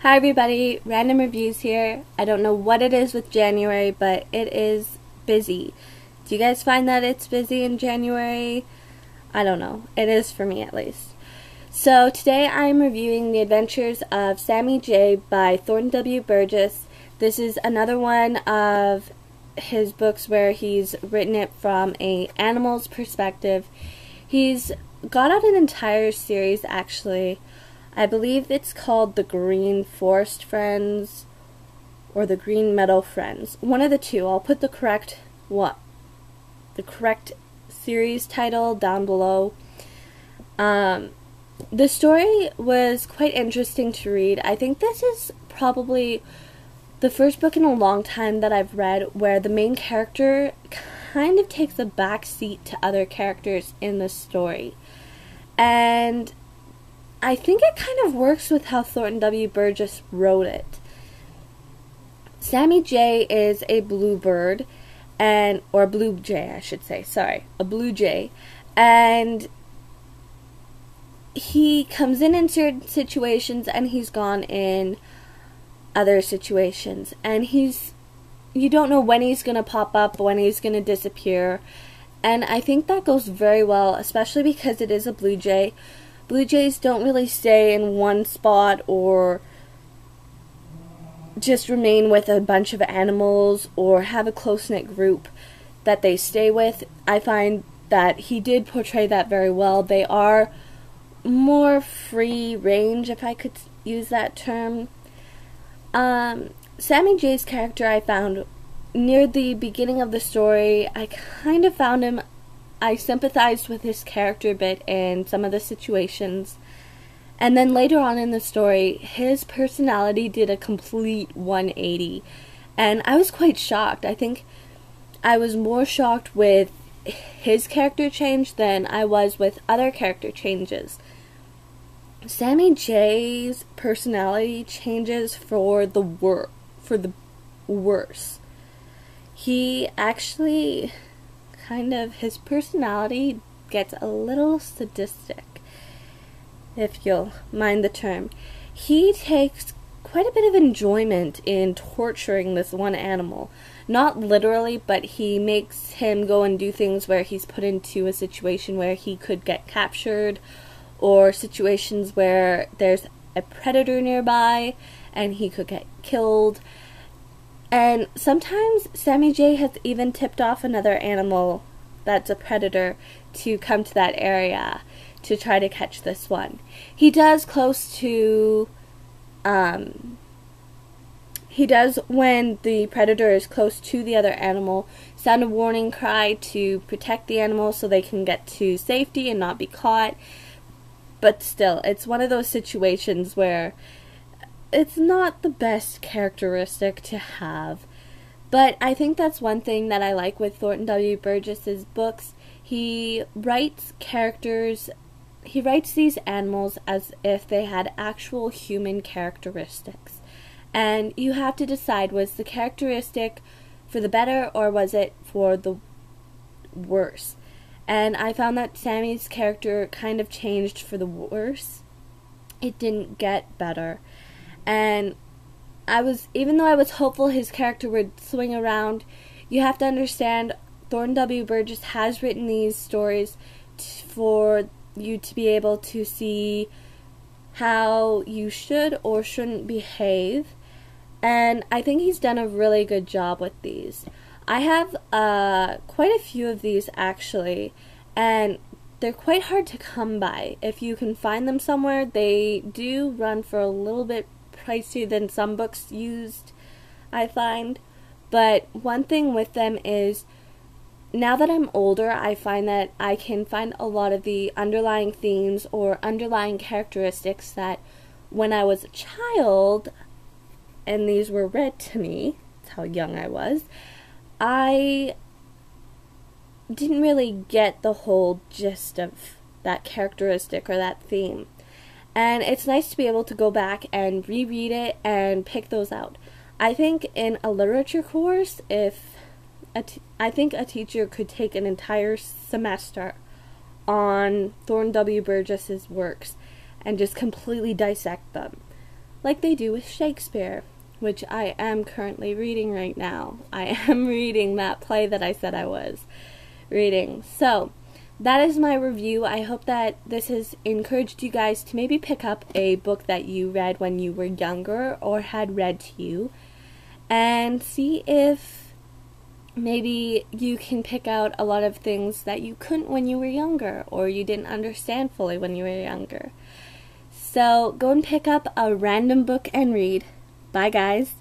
Hi everybody, Random Reviews here. I don't know what it is with January, but it is busy. Do you guys find that it's busy in January? I don't know. It is for me at least. So today I'm reviewing The Adventures of Sammy J by Thornton W. Burgess. This is another one of his books where he's written it from an animal's perspective. He's got out an entire series actually. I believe it's called The Green Forest Friends or The Green Meadow Friends. One of the two. I'll put the correct series title down below. The story was quite interesting to read. I think this is probably the first book in a long time that I've read where the main character kind of takes a back seat to other characters in the story. And I think it kind of works with how Thornton W. Burgess wrote it. Sammy J is a bluebird, or blue jay, I should say. Sorry, a blue jay, and he comes in certain situations, and he's gone in other situations, and you don't know when he's gonna pop up, when he's gonna disappear, and I think that goes very well, especially because it is a blue jay. Blue jays don't really stay in one spot or just remain with a bunch of animals or have a close-knit group that they stay with. I find that he did portray that very well. They are more free range, if I could use that term. Sammy J's character, I found near the beginning of the story, I kind of found him, I sympathized with his character a bit in some of the situations. And then later on in the story, his personality did a complete 180. And I was quite shocked. I think I was more shocked with his character change than I was with other character changes. Sammy J's personality changes for the worse. He actually his personality gets a little sadistic, if you'll mind the term. He takes quite a bit of enjoyment in torturing this one animal. Not literally, but he makes him go and do things where he's put into a situation where he could get captured, or situations where there's a predator nearby and he could get killed. And sometimes Sammy J has even tipped off another animal that's a predator to come to that area to try to catch this one. He does when the predator is close to the other animal, sound a warning cry to protect the animal so they can get to safety and not be caught. But still, it's one of those situations where it's not the best characteristic to have. But I think that's one thing that I like with Thornton W. Burgess's books. He writes these animals as if they had actual human characteristics. And you have to decide, was the characteristic for the better or was it for the worse? And I found that Sammy's character kind of changed for the worse. It didn't get better. And even though I was hopeful his character would swing around, you have to understand Thornton W. Burgess has written these stories for you to be able to see how you should or shouldn't behave. And I think he's done a really good job with these. I have quite a few of these actually, and they're quite hard to come by. If you can find them somewhere, they do run for a little bit pricier than some books used, I find. But one thing with them is, now that I'm older, I find that I can find a lot of the underlying themes or underlying characteristics that when I was a child, and these were read to me, that's how young I was, I didn't really get the whole gist of that characteristic or that theme. And it's nice to be able to go back and reread it and pick those out. I think in a literature course, I think a teacher could take an entire semester on Thornton W. Burgess's works and just completely dissect them. like they do with Shakespeare, which I am currently reading right now. I am reading that play that I said I was reading. So, that is my review. I hope that this has encouraged you guys to maybe pick up a book that you read when you were younger or had read to you, and see if maybe you can pick out a lot of things that you couldn't when you were younger, or you didn't understand fully when you were younger. So go and pick up a random book and read. Bye, guys.